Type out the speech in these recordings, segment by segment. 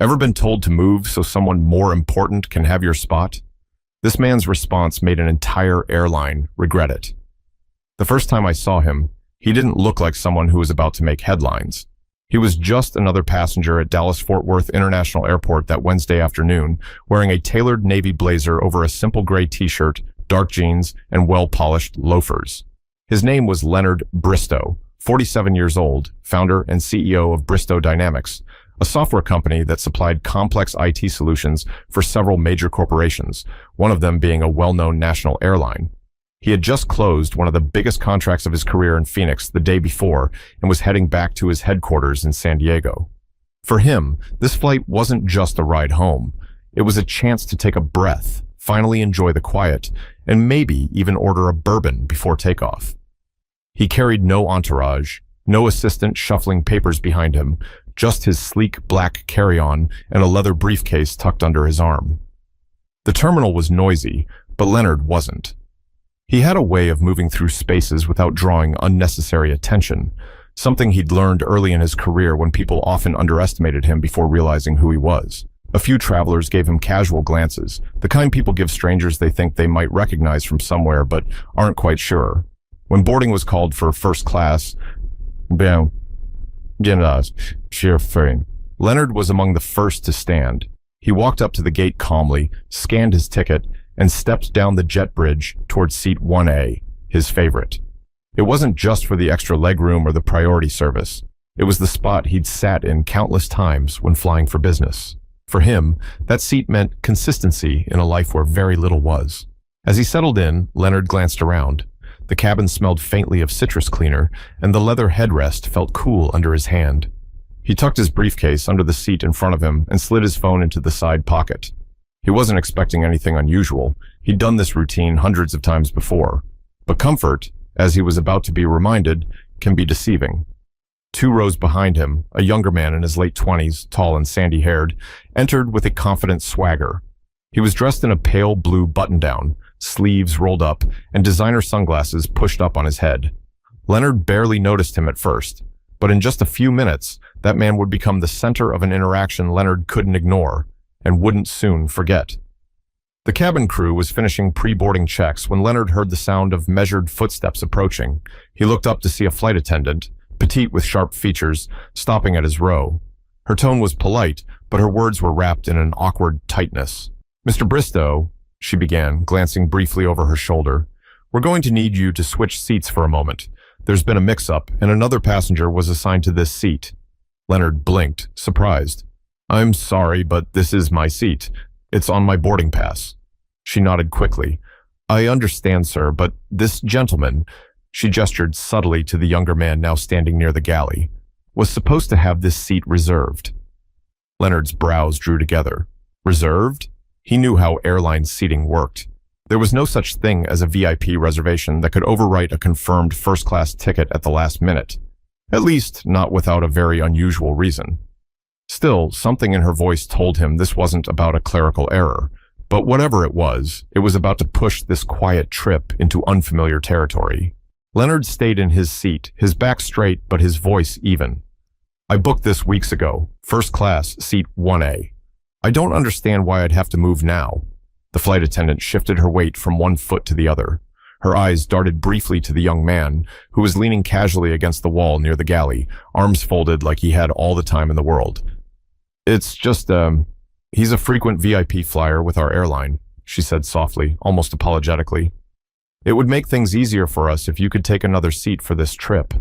Ever been told to move so someone more important can have your spot? This man's response made an entire airline regret it. The first time I saw him, he didn't look like someone who was about to make headlines. He was just another passenger at Dallas-Fort Worth International Airport that Wednesday afternoon, wearing a tailored navy blazer over a simple gray t-shirt, dark jeans, and well-polished loafers. His name was Leonard Bristow, 47 years old, founder and CEO of Bristow Dynamics, a software company that supplied complex IT solutions for several major corporations, one of them being a well-known national airline. He had just closed one of the biggest contracts of his career in Phoenix the day before and was heading back to his headquarters in San Diego. For him, this flight wasn't just a ride home. It was a chance to take a breath, finally enjoy the quiet, and maybe even order a bourbon before takeoff. He carried no entourage, no assistant shuffling papers behind him, just his sleek black carry-on and a leather briefcase tucked under his arm. The terminal was noisy, but Leonard wasn't. He had a way of moving through spaces without drawing unnecessary attention, something he'd learned early in his career when people often underestimated him before realizing who he was. A few travelers gave him casual glances, the kind people give strangers they think they might recognize from somewhere but aren't quite sure. When boarding was called for first class, Leonard was among the first to stand. He walked up to the gate calmly, scanned his ticket, and stepped down the jet bridge towards seat 1A, his favorite. It wasn't just for the extra legroom or the priority service. It was the spot he'd sat in countless times when flying for business. For him, that seat meant consistency in a life where very little was. As he settled in, Leonard glanced around. The cabin smelled faintly of citrus cleaner, and the leather headrest felt cool under his hand. He tucked his briefcase under the seat in front of him and slid his phone into the side pocket. He wasn't expecting anything unusual. He'd done this routine hundreds of times before. But comfort, as he was about to be reminded, can be deceiving. 2 rows behind him, a younger man in his late 20s, tall and sandy-haired, entered with a confident swagger. He was dressed in a pale blue button-down, sleeves rolled up, and designer sunglasses pushed up on his head. Leonard barely noticed him at first, but in just a few minutes, that man would become the center of an interaction Leonard couldn't ignore and wouldn't soon forget. The cabin crew was finishing pre-boarding checks when Leonard heard the sound of measured footsteps approaching. He looked up to see a flight attendant, petite with sharp features, stopping at his row. Her tone was polite, but her words were wrapped in an awkward tightness. "Mr. Bristow," she began, glancing briefly over her shoulder, "we're going to need you to switch seats for a moment. There's been a mix-up, and another passenger was assigned to this seat." Leonard blinked, surprised. "I'm sorry, but this is my seat. It's on my boarding pass." She nodded quickly. "I understand, sir, but this gentleman," she gestured subtly to the younger man now standing near the galley, "was supposed to have this seat reserved." Leonard's brows drew together. Reserved? He knew how airline seating worked. There was no such thing as a VIP reservation that could overwrite a confirmed first-class ticket at the last minute. At least, not without a very unusual reason. Still, something in her voice told him this wasn't about a clerical error. But whatever it was about to push this quiet trip into unfamiliar territory. Leonard stayed in his seat, his back straight but his voice even. "I booked this weeks ago, first class, seat 1A. I don't understand why I'd have to move now." The flight attendant shifted her weight from one foot to the other. Her eyes darted briefly to the young man, who was leaning casually against the wall near the galley, arms folded like he had all the time in the world. "It's just, he's a frequent VIP flyer with our airline," she said softly, almost apologetically. "It would make things easier for us if you could take another seat for this trip."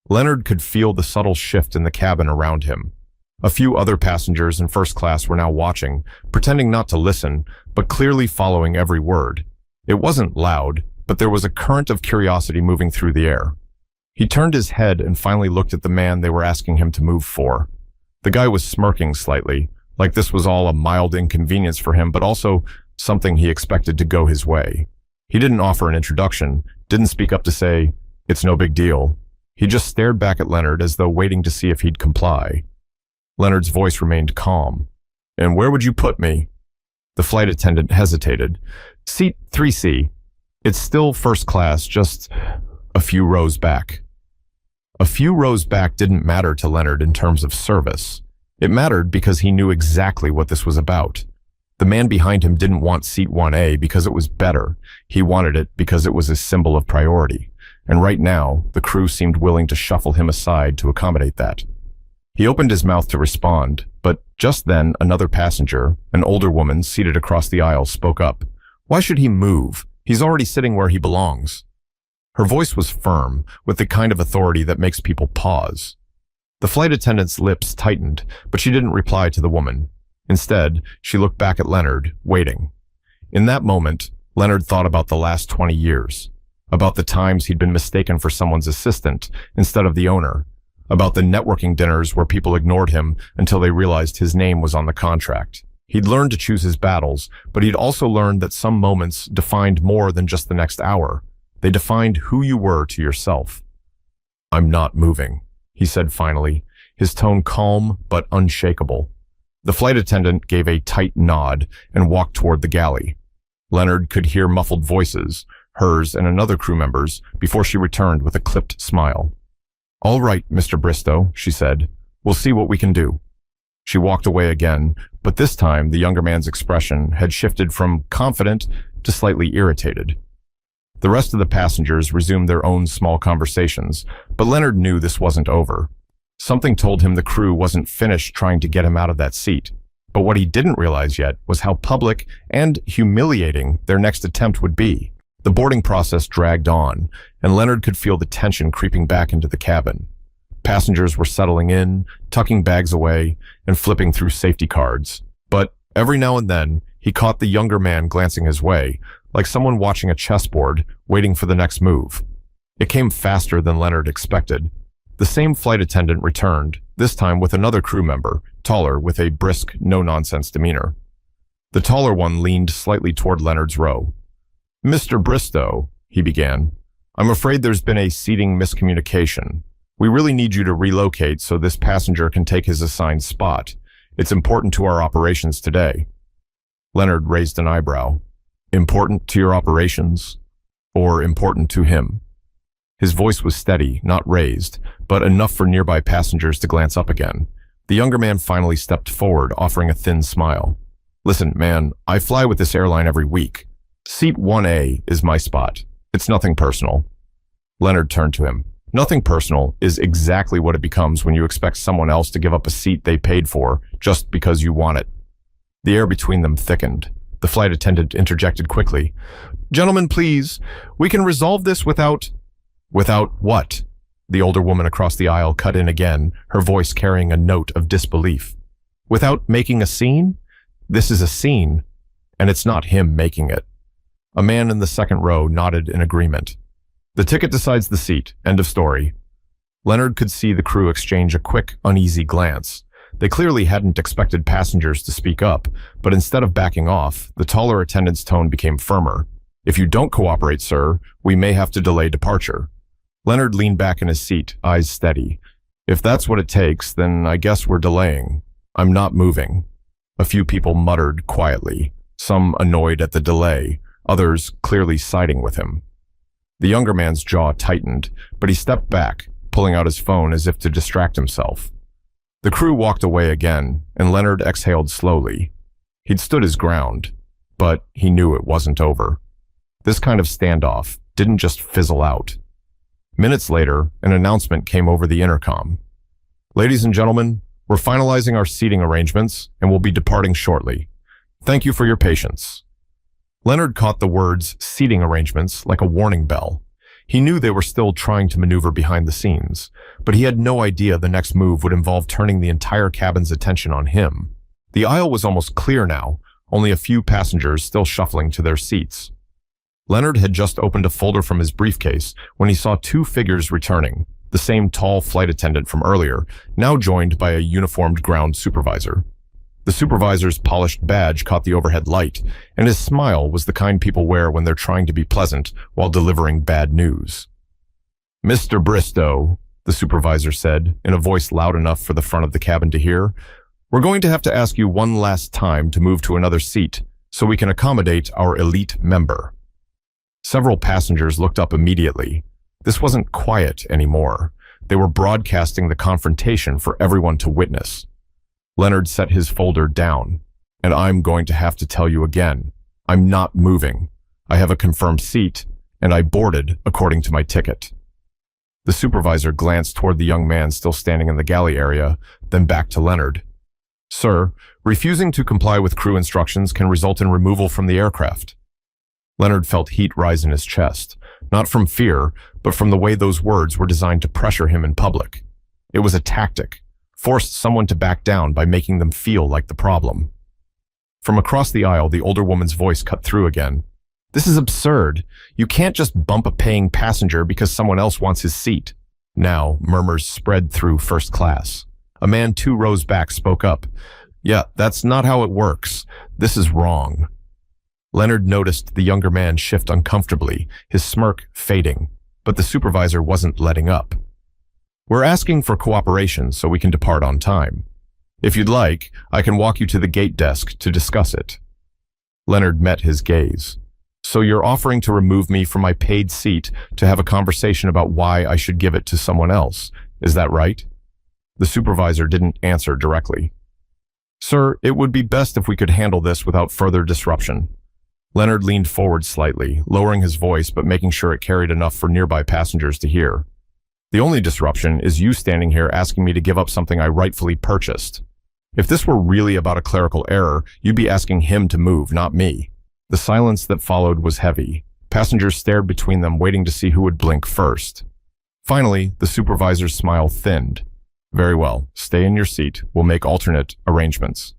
Leonard could feel the subtle shift in the cabin around him. A few other passengers in first class were now watching, pretending not to listen, but clearly following every word. It wasn't loud, but there was a current of curiosity moving through the air. He turned his head and finally looked at the man they were asking him to move for. The guy was smirking slightly, like this was all a mild inconvenience for him, but also something he expected to go his way. He didn't offer an introduction, didn't speak up to say, "It's no big deal." He just stared back at Leonard as though waiting to see if he'd comply. Leonard's voice remained calm. "And where would you put me?" The flight attendant hesitated. "Seat 3C. It's still first class, just a few rows back." A few rows back didn't matter to Leonard in terms of service. It mattered because he knew exactly what this was about. The man behind him didn't want seat 1A because it was better. He wanted it because it was a symbol of priority. And right now, the crew seemed willing to shuffle him aside to accommodate that. He opened his mouth to respond, but just then another passenger, an older woman seated across the aisle, spoke up. Why should he move? He's already sitting where he belongs. Her voice was firm, with the kind of authority that makes people pause. The flight attendant's lips tightened, but she didn't reply to the woman. Instead, she looked back at Leonard, waiting. In that moment, Leonard thought about the last 20 years, about the times he'd been mistaken for someone's assistant instead of the owner, about the networking dinners where people ignored him until they realized his name was on the contract. He'd learned to choose his battles, but he'd also learned that some moments defined more than just the next hour. They defined who you were to yourself. I'm not moving, he said finally, his tone calm but unshakable. The flight attendant gave a tight nod and walked toward the galley. Leonard could hear muffled voices, hers and another crew member's, before she returned with a clipped smile. All right, Mr. Bristow, she said. We'll see what we can do. She walked away again, but this time the younger man's expression had shifted from confident to slightly irritated. The rest of the passengers resumed their own small conversations, but Leonard knew this wasn't over. Something told him the crew wasn't finished trying to get him out of that seat. But what he didn't realize yet was how public and humiliating their next attempt would be. The boarding process dragged on, and Leonard could feel the tension creeping back into the cabin. Passengers were settling in, tucking bags away, and flipping through safety cards. But every now and then, he caught the younger man glancing his way, like someone watching a chessboard, waiting for the next move. It came faster than Leonard expected. The same flight attendant returned, this time with another crew member, taller, with a brisk, no-nonsense demeanor. The taller one leaned slightly toward Leonard's row. Mr. Bristow, he began, I'm afraid there's been a seating miscommunication. We really need you to relocate so this passenger can take his assigned spot. It's important to our operations today. Leonard raised an eyebrow. Important to your operations? Or important to him? His voice was steady, not raised, but enough for nearby passengers to glance up again. The younger man finally stepped forward, offering a thin smile. Listen, man, I fly with this airline every week. Seat 1A is my spot. It's nothing personal. Leonard turned to him. Nothing personal is exactly what it becomes when you expect someone else to give up a seat they paid for just because you want it. The air between them thickened. The flight attendant interjected quickly. Gentlemen, please, we can resolve this without... Without what? The older woman across the aisle cut in again, her voice carrying a note of disbelief. Without making a scene? This is a scene, and it's not him making it. A man in the second row nodded in agreement. The ticket decides the seat. End of story. Leonard could see the crew exchange a quick, uneasy glance. They clearly hadn't expected passengers to speak up, but instead of backing off, the taller attendant's tone became firmer. If you don't cooperate, sir, we may have to delay departure. Leonard leaned back in his seat, eyes steady. If that's what it takes, then I guess we're delaying. I'm not moving. A few people muttered quietly, some annoyed at the delay, others clearly siding with him. The younger man's jaw tightened, but he stepped back, pulling out his phone as if to distract himself. The crew walked away again, and Leonard exhaled slowly. He'd stood his ground, but he knew it wasn't over. This kind of standoff didn't just fizzle out. Minutes later, an announcement came over the intercom. Ladies and gentlemen, we're finalizing our seating arrangements and will be departing shortly. Thank you for your patience. Leonard caught the words seating arrangements like a warning bell. He knew they were still trying to maneuver behind the scenes, but he had no idea the next move would involve turning the entire cabin's attention on him. The aisle was almost clear now, only a few passengers still shuffling to their seats. Leonard had just opened a folder from his briefcase when he saw two figures returning, the same tall flight attendant from earlier, now joined by a uniformed ground supervisor. The supervisor's polished badge caught the overhead light, and his smile was the kind people wear when they're trying to be pleasant while delivering bad news. Mr. Bristow, the supervisor said, in a voice loud enough for the front of the cabin to hear, we're going to have to ask you one last time to move to another seat so we can accommodate our elite member. Several passengers looked up immediately. This wasn't quiet anymore. They were broadcasting the confrontation for everyone to witness. Leonard set his folder down. And I'm going to have to tell you again. I'm not moving. I have a confirmed seat, and I boarded according to my ticket. The supervisor glanced toward the young man still standing in the galley area, then back to Leonard. Sir, refusing to comply with crew instructions can result in removal from the aircraft. Leonard felt heat rise in his chest, not from fear, but from the way those words were designed to pressure him in public. It was a tactic, forced someone to back down by making them feel like the problem. From across the aisle, the older woman's voice cut through again. This is absurd. You can't just bump a paying passenger because someone else wants his seat. Now, murmurs spread through first class. A man 2 rows back spoke up. Yeah, that's not how it works. This is wrong. Leonard noticed the younger man shift uncomfortably, his smirk fading, but the supervisor wasn't letting up. We're asking for cooperation so we can depart on time. If you'd like, I can walk you to the gate desk to discuss it. Leonard met his gaze. So you're offering to remove me from my paid seat to have a conversation about why I should give it to someone else. Is that right? The supervisor didn't answer directly. Sir, it would be best if we could handle this without further disruption. Leonard leaned forward slightly, lowering his voice but making sure it carried enough for nearby passengers to hear. The only disruption is you standing here asking me to give up something I rightfully purchased. If this were really about a clerical error, you'd be asking him to move, not me. The silence that followed was heavy. Passengers stared between them, waiting to see who would blink first. Finally, the supervisor's smile thinned. Very well, stay in your seat. We'll make alternate arrangements.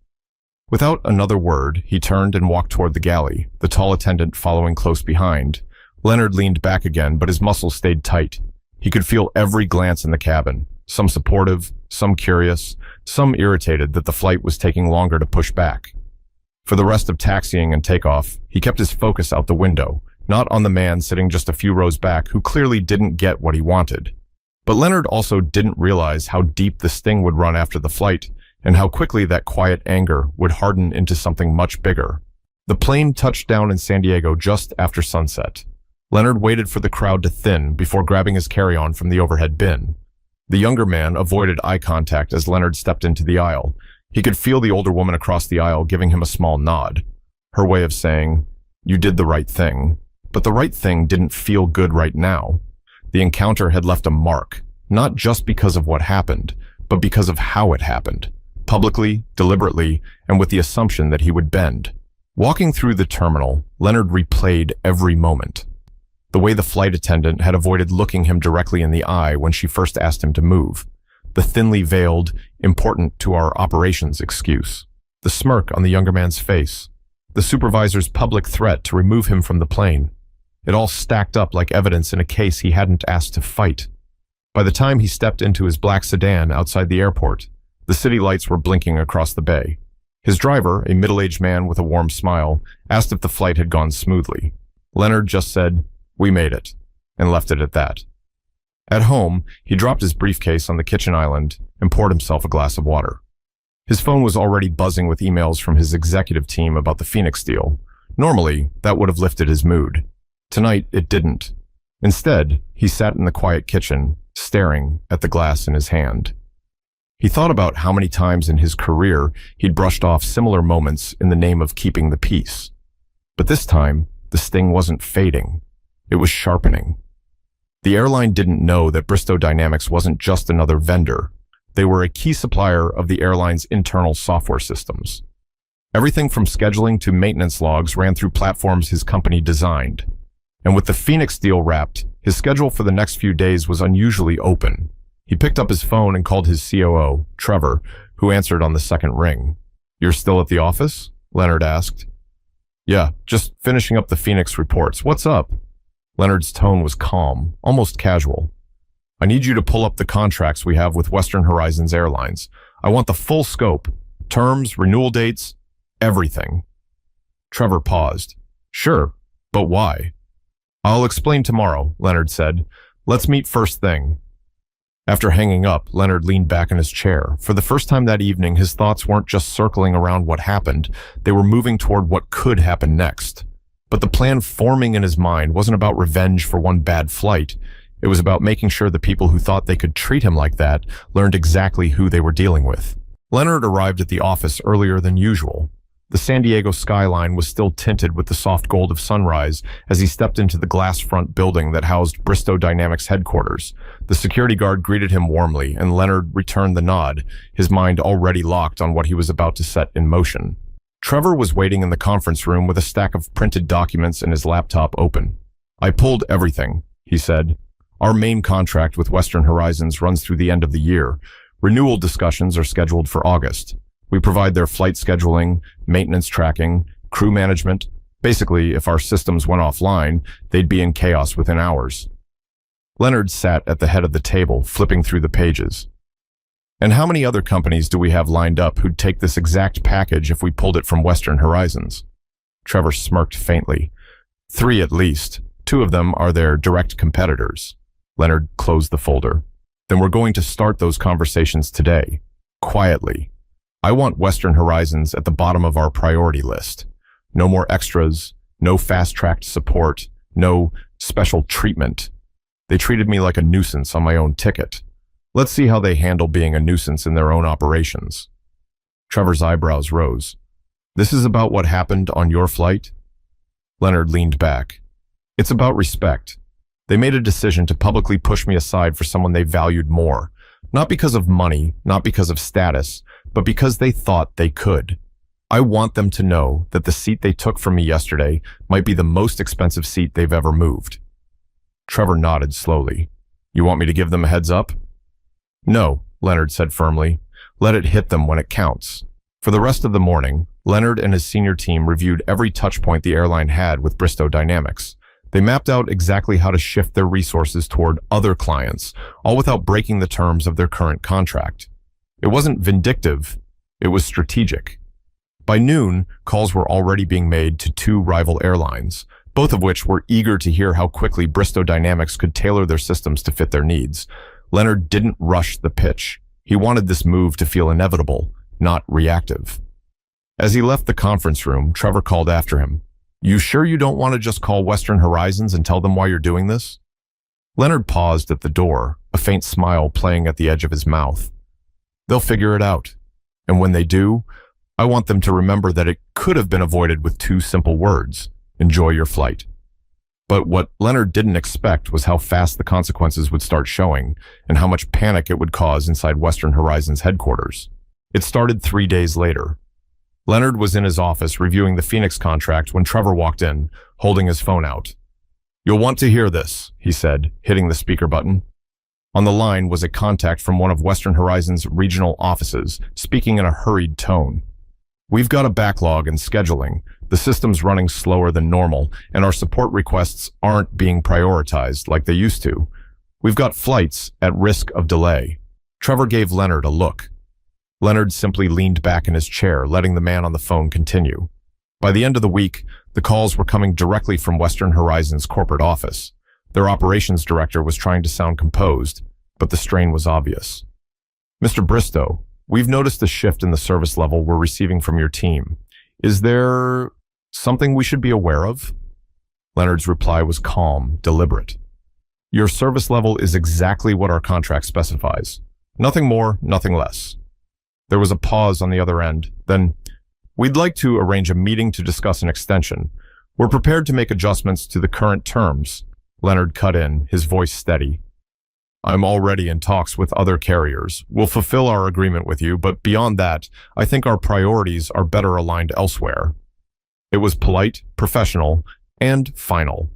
Without another word, he turned and walked toward the galley, the tall attendant following close behind. Leonard leaned back again, but his muscles stayed tight. He could feel every glance in the cabin, some supportive, some curious, some irritated that the flight was taking longer to push back. For the rest of taxiing and takeoff, he kept his focus out the window, not on the man sitting just a few rows back who clearly didn't get what he wanted. But Leonard also didn't realize how deep the sting would run after the flight, and how quickly that quiet anger would harden into something much bigger. The plane touched down in San Diego just after sunset. Leonard waited for the crowd to thin before grabbing his carry-on from the overhead bin. The younger man avoided eye contact as Leonard stepped into the aisle. He could feel the older woman across the aisle giving him a small nod, her way of saying, "You did the right thing." But the right thing didn't feel good right now. The encounter had left a mark, not just because of what happened, but because of how it happened. Publicly, deliberately, and with the assumption that he would bend. Walking through the terminal, Leonard replayed every moment. The way the flight attendant had avoided looking him directly in the eye when she first asked him to move. The thinly veiled, important to our operations excuse. The smirk on the younger man's face. The supervisor's public threat to remove him from the plane. It all stacked up like evidence in a case he hadn't asked to fight. By the time he stepped into his black sedan outside the airport, the city lights were blinking across the bay. His driver, a middle-aged man with a warm smile, asked if the flight had gone smoothly. Leonard just said, "We made it," and left it at that. At home, he dropped his briefcase on the kitchen island and poured himself a glass of water. His phone was already buzzing with emails from his executive team about the Phoenix deal. Normally, that would have lifted his mood. Tonight, it didn't. Instead, he sat in the quiet kitchen, staring at the glass in his hand. He thought about how many times in his career he'd brushed off similar moments in the name of keeping the peace. But this time, the sting wasn't fading. It was sharpening. The airline didn't know that Bristow Dynamics wasn't just another vendor. They were a key supplier of the airline's internal software systems. Everything from scheduling to maintenance logs ran through platforms his company designed. And with the Phoenix deal wrapped, his schedule for the next few days was unusually open. He picked up his phone and called his COO, Trevor, who answered on the second ring. "You're still at the office?" Leonard asked. "Yeah, just finishing up the Phoenix reports. What's up?" Leonard's tone was calm, almost casual. "I need you to pull up the contracts we have with Western Horizons Airlines. I want the full scope, terms, renewal dates, everything." Trevor paused. "Sure, but why?" "I'll explain tomorrow," Leonard said. "Let's meet first thing." After hanging up, Leonard leaned back in his chair. For the first time that evening, his thoughts weren't just circling around what happened, they were moving toward what could happen next. But the plan forming in his mind wasn't about revenge for one bad flight. It was about making sure the people who thought they could treat him like that learned exactly who they were dealing with. Leonard arrived at the office earlier than usual. The San Diego skyline was still tinted with the soft gold of sunrise as he stepped into the glass front building that housed Bristow Dynamics headquarters. The security guard greeted him warmly, and Leonard returned the nod, his mind already locked on what he was about to set in motion. Trevor was waiting in the conference room with a stack of printed documents and his laptop open. "I pulled everything," he said. "Our main contract with Western Horizons runs through the end of the year. Renewal discussions are scheduled for August. We provide their flight scheduling, maintenance tracking, crew management. Basically, if our systems went offline, they'd be in chaos within hours." Leonard sat at the head of the table, flipping through the pages. "And how many other companies do we have lined up who'd take this exact package if we pulled it from Western Horizons?" Trevor smirked faintly. "3 at least. 2 of them are their direct competitors." Leonard closed the folder. "Then we're going to start those conversations today. Quietly. I want Western Horizons at the bottom of our priority list. No more extras, no fast-tracked support, no special treatment. They treated me like a nuisance on my own ticket. Let's see how they handle being a nuisance in their own operations." Trevor's eyebrows rose. "This is about what happened on your flight?" Leonard leaned back. "It's about respect. They made a decision to publicly push me aside for someone they valued more. Not because of money, not because of status, but because they thought they could. I want them to know that the seat they took from me yesterday might be the most expensive seat they've ever moved." Trevor nodded slowly. "You want me to give them a heads up?" "No," Leonard said firmly. "Let it hit them when it counts." For the rest of the morning, Leonard and his senior team reviewed every touchpoint the airline had with Bristow Dynamics. They mapped out exactly how to shift their resources toward other clients, all without breaking the terms of their current contract. It wasn't vindictive, it was strategic. By noon, calls were already being made to 2 rival airlines, both of which were eager to hear how quickly Bristow Dynamics could tailor their systems to fit their needs. Leonard didn't rush the pitch. He wanted this move to feel inevitable, not reactive. As he left the conference room, Trevor called after him. "You sure you don't want to just call Western Horizons and tell them why you're doing this?" Leonard paused at the door, a faint smile playing at the edge of his mouth. "They'll figure it out. And when they do, I want them to remember that it could have been avoided with 2 simple words. Enjoy your flight." But what Leonard didn't expect was how fast the consequences would start showing and how much panic it would cause inside Western Horizons headquarters. It started 3 days later. Leonard was in his office reviewing the Phoenix contract when Trevor walked in, holding his phone out. "You'll want to hear this," he said, hitting the speaker button. On the line was a contact from one of Western Horizons' regional offices, speaking in a hurried tone. "We've got a backlog in scheduling. The system's running slower than normal, and our support requests aren't being prioritized like they used to. We've got flights at risk of delay." Trevor gave Leonard a look. Leonard simply leaned back in his chair, letting the man on the phone continue. By the end of the week, the calls were coming directly from Western Horizons' corporate office. Their operations director was trying to sound composed, but the strain was obvious. "Mr. Bristow, we've noticed a shift in the service level we're receiving from your team. Is there something we should be aware of?" Leonard's reply was calm, deliberate. "Your service level is exactly what our contract specifies. Nothing more, nothing less." There was a pause on the other end. Then, "We'd like to arrange a meeting to discuss an extension. We're prepared to make adjustments to the current terms." Leonard cut in, his voice steady. "I'm already in talks with other carriers. We'll fulfill our agreement with you, but beyond that, I think our priorities are better aligned elsewhere." It was polite, professional, and final.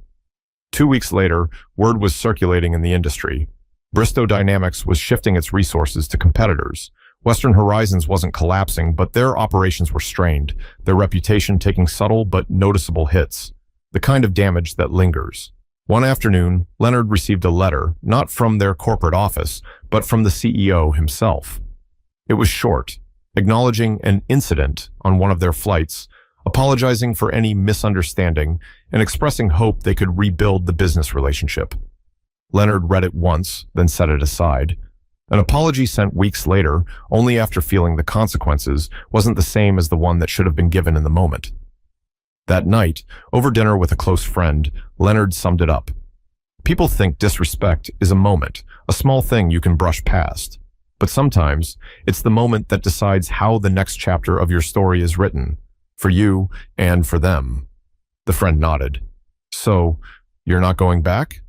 2 weeks later, word was circulating in the industry. Bristow Dynamics was shifting its resources to competitors. Western Horizons wasn't collapsing, but their operations were strained, their reputation taking subtle but noticeable hits, the kind of damage that lingers. One afternoon, Leonard received a letter, not from their corporate office, but from the CEO himself. It was short, acknowledging an incident on one of their flights, apologizing for any misunderstanding, and expressing hope they could rebuild the business relationship. Leonard read it once, then set it aside. An apology sent weeks later, only after feeling the consequences, wasn't the same as the one that should have been given in the moment. That night, over dinner with a close friend, Leonard summed it up. "People think disrespect is a moment, a small thing you can brush past. But sometimes, it's the moment that decides how the next chapter of your story is written, for you and for them. The friend nodded. So, you're not going back?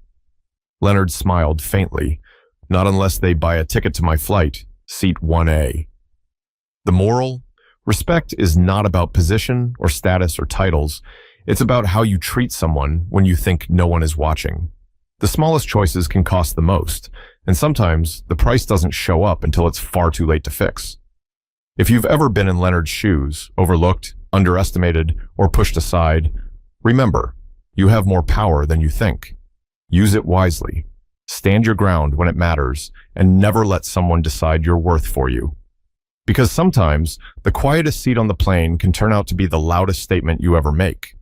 Leonard smiled faintly. Not unless they buy a ticket to my flight, seat 1A. The moral? Respect is not about position or status or titles. It's about how you treat someone when you think no one is watching. The smallest choices can cost the most, and sometimes the price doesn't show up until it's far too late to fix. If you've ever been in Leonard's shoes, overlooked, underestimated, or pushed aside, remember, you have more power than you think. Use it wisely. Stand your ground when it matters, and never let someone decide your worth for you. Because sometimes, the quietest seat on the plane can turn out to be the loudest statement you ever make.